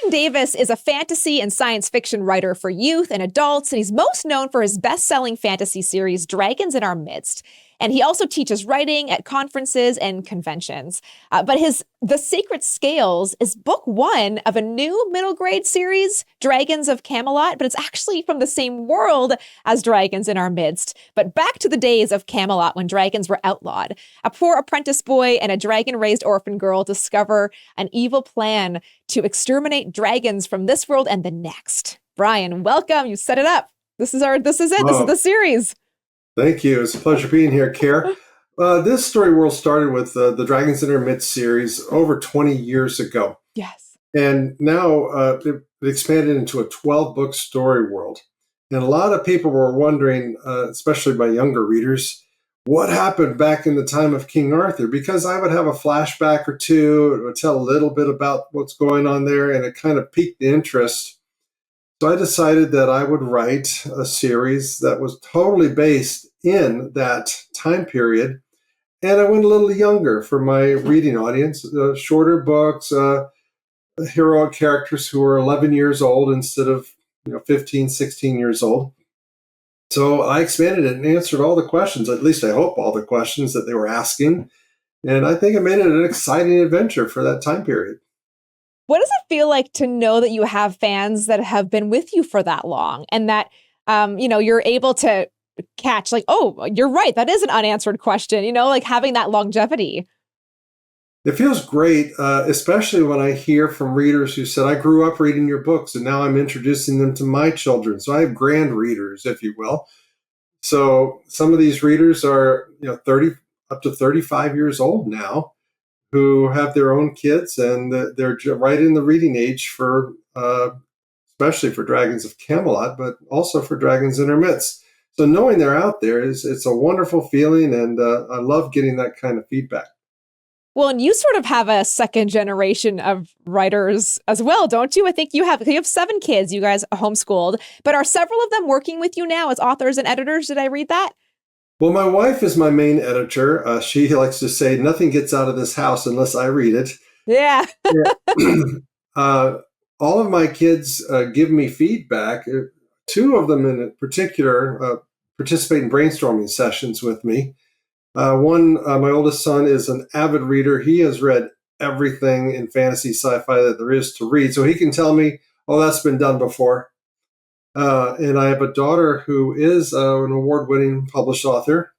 Bryan Davis is a fantasy and science fiction writer for youth and adults, and he's most known for his best-selling fantasy series, Dragons in Our Midst. And he also teaches writing at conferences and conventions. But The Sacred Scales is book one of a new middle grade series, Dragons of Camelot, but it's actually from the same world as Dragons in Our Midst. But back to the days of Camelot when dragons were outlawed. A poor apprentice boy and a dragon-raised orphan girl discover an evil plan to exterminate dragons from this world and the next. Bryan, welcome. You set it up. This is it. This is the series. Thank you. It's a pleasure being here, Care. This story world started with the Dragons in Our Midst series over 20 years ago. Yes. And now it expanded into a 12-book story world. And a lot of people were wondering, especially my younger readers, what happened back in the time of King Arthur? Because I would have a flashback or two. It would tell a little bit about what's going on there, and it kind of piqued the interest. So I decided that I would write a series that was totally based in that time period. And I went a little younger for my reading audience, shorter books, heroic characters who were 11 years old instead of 15, 16 years old. So I expanded it and answered all the questions, at least I hope all the questions that they were asking. And I think it made it an exciting adventure for that time period. What does it feel like to know that you have fans that have been with you for that long and that, you're able to catch like, oh, you're right. That is an unanswered question, like having that longevity. It feels great, especially when I hear from readers who said, I grew up reading your books and now I'm introducing them to my children. So I have grand readers, if you will. So some of these readers are, 30 up to 35 years old now, who have their own kids, and they're right in the reading age for, especially for Dragons of Camelot, but also for Dragons in Our Midst. So knowing they're out there it's a wonderful feeling, and I love getting that kind of feedback. Well, and you sort of have a second generation of writers as well, don't you? I think you have 7 kids. You guys are homeschooled, but are several of them working with you now as authors and editors? Did I read that? Well, my wife is my main editor. She likes to say, nothing gets out of this house unless I read it. Yeah. All of my kids give me feedback. 2 of them in particular participate in brainstorming sessions with me. One, my oldest son, is an avid reader. He has read everything in fantasy sci-fi that there is to read. So he can tell me, oh, that's been done before. And I have a daughter who is an award-winning published author.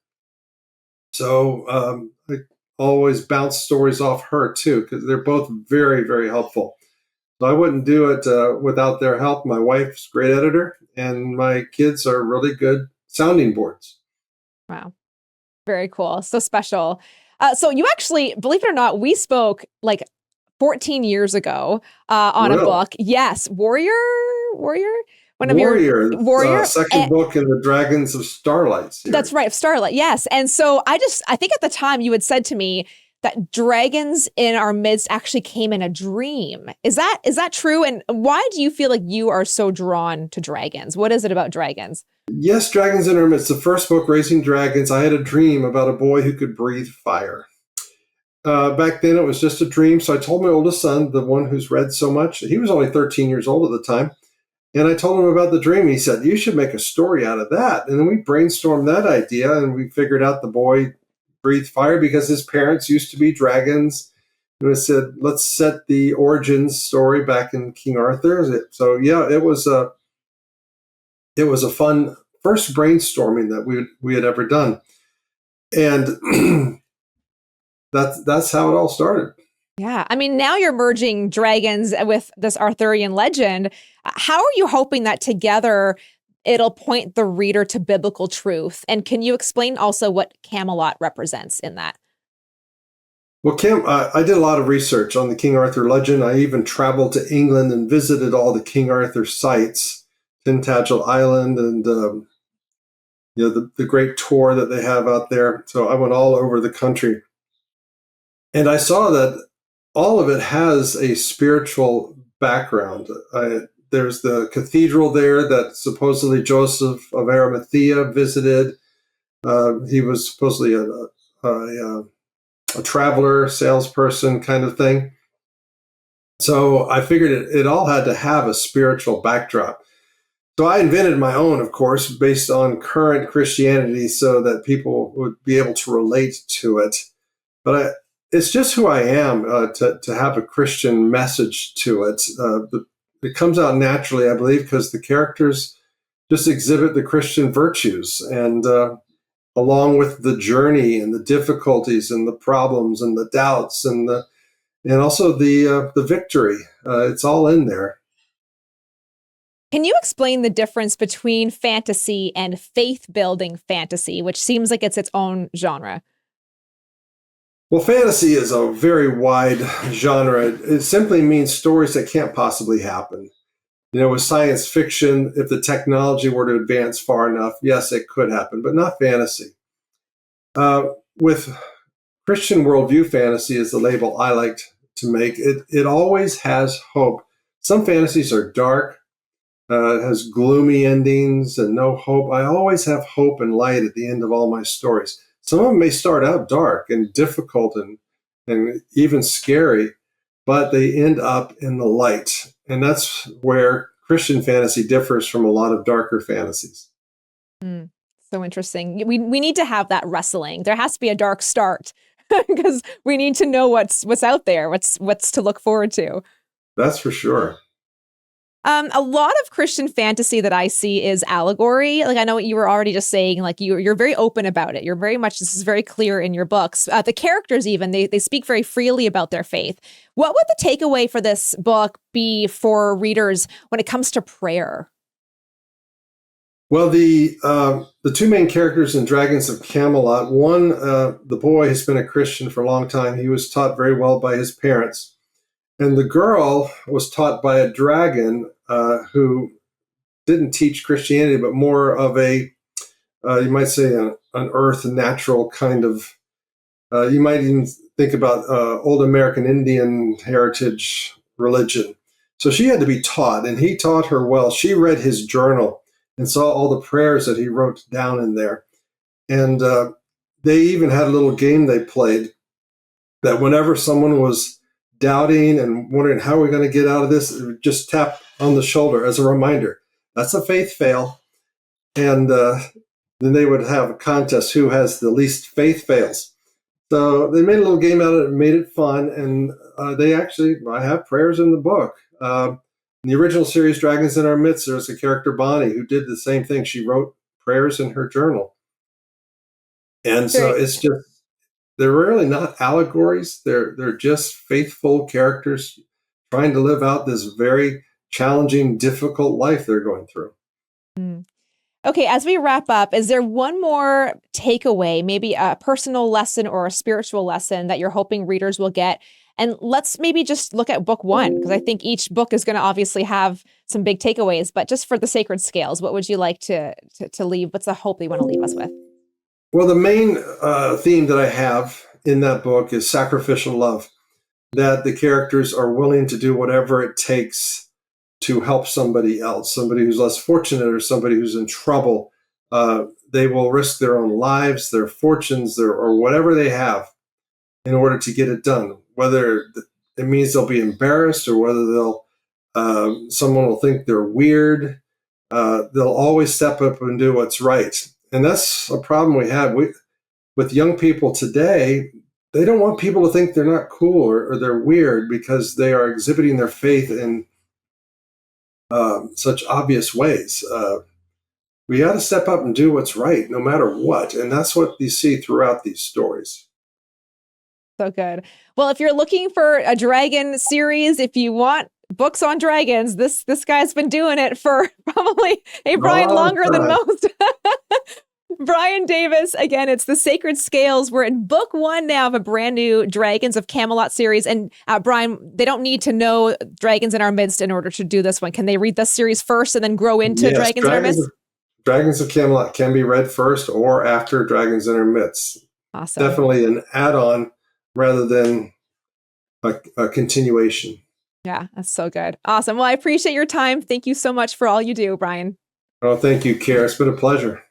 So I always bounce stories off her, too, because they're both very, very helpful. So I wouldn't do it without their help. My wife's a great editor, and my kids are really good sounding boards. Wow. Very cool. So special. So you actually, believe it or not, we spoke like 14 years ago on a book. Yes. Warrior. One of Warrior. Second book in the Dragons of Starlight series. That's right. Of Starlight. Yes. And so I think at the time you had said to me that Dragons in Our Midst actually came in a dream. Is that true? And why do you feel like you are so drawn to dragons? What is it about dragons? Yes, Dragons in Our Midst, the first book, Raising Dragons. I had a dream about a boy who could breathe fire. Back then, it was just a dream. So I told my oldest son, the one who's read so much, he was only 13 years old at the time. And I told him about the dream. He said, you should make a story out of that. And then we brainstormed that idea, and we figured out the boy breathed fire because his parents used to be dragons. And I said, let's set the origins story back in King Arthur. So yeah, it was a fun first brainstorming that we had ever done. And that's how it all started. Yeah. I mean, now you're merging dragons with this Arthurian legend. How are you hoping that together it'll point the reader to biblical truth? And can you explain also what Camelot represents in that? Well, I did a lot of research on the King Arthur legend. I even traveled to England and visited all the King Arthur sites, Tintagel Island, and the great tour that they have out there. So I went all over the country. And I saw that all of it has a spiritual background. There's the cathedral there that supposedly Joseph of Arimathea visited. He was supposedly a traveler, salesperson kind of thing. So I figured it all had to have a spiritual backdrop. So I invented my own, of course, based on current Christianity so that people would be able to relate to it. But it's just who I am to have a Christian message to it. It comes out naturally, I believe, because the characters just exhibit the Christian virtues, and along with the journey and the difficulties and the problems and the doubts and also the victory. It's all in there. Can you explain the difference between fantasy and faith-building fantasy, which seems like it's its own genre? Well, fantasy is a very wide genre. It simply means stories that can't possibly happen. With science fiction, if the technology were to advance far enough, yes, it could happen, but not fantasy. With Christian worldview fantasy is the label I like to make. It always has hope. Some fantasies are dark, has gloomy endings and no hope. I always have hope and light at the end of all my stories. Some of them may start out dark and difficult and even scary, but they end up in the light. And that's where Christian fantasy differs from a lot of darker fantasies. So interesting. We need to have that wrestling. There has to be a dark start because we need to know what's out there, what's to look forward to. That's for sure. A lot of Christian fantasy that I see is allegory. Like, I know what you were already just saying, like you're very open about it. You're very much, this is very clear in your books. The characters even, they speak very freely about their faith. What would the takeaway for this book be for readers when it comes to prayer? Well, the two main characters in Dragons of Camelot, one, the boy has been a Christian for a long time. He was taught very well by his parents. And the girl was taught by a dragon who didn't teach Christianity, but more of a, you might say, an earth natural kind of, you might even think about old American Indian heritage religion. So she had to be taught, and he taught her well. She read his journal and saw all the prayers that he wrote down in there. And they even had a little game they played that whenever someone was doubting and wondering how we're going to get out of this, just tap on the shoulder as a reminder. That's a faith fail. And then they would have a contest who has the least faith fails. So they made a little game out of it and made it fun. And I have prayers in the book. In the original series, Dragons in Our Midst, there's a character, Bonnie, who did the same thing. She wrote prayers in her journal. And so it's just, they're really not allegories. They're just faithful characters trying to live out this very challenging, difficult life they're going through. Okay, as we wrap up, is there one more takeaway, maybe a personal lesson or a spiritual lesson that you're hoping readers will get? And let's maybe just look at book one, because I think each book is going to obviously have some big takeaways, but just for the sacred scales, what would you like to leave? What's the hope that you want to leave us with? Well, the main theme that I have in that book is sacrificial love, that the characters are willing to do whatever it takes to help somebody else, somebody who's less fortunate or somebody who's in trouble. They will risk their own lives, their fortunes, or whatever they have in order to get it done, whether it means they'll be embarrassed or whether someone will think they're weird. They'll always step up and do what's right. And that's a problem we have with young people today. They don't want people to think they're not cool or they're weird because they are exhibiting their faith in such obvious ways. We got to step up and do what's right, no matter what. And that's what you see throughout these stories. So good. Well, if you're looking for a dragon series, if you want books on dragons, this guy's been doing it for probably, hey, Bryan, longer than most. Bryan Davis, again, it's The Sacred Scales. We're in book one now of a brand new Dragons of Camelot series. And Bryan, they don't need to know Dragons in Our Midst in order to do this one. Can they read this series first and then grow into Dragons in Our Midst? Dragons of Camelot can be read first or after Dragons in Our Midst. Awesome. Definitely an add-on rather than a continuation. Yeah, that's so good. Awesome. Well, I appreciate your time. Thank you so much for all you do, Bryan. Oh, thank you, Kara. It's been a pleasure.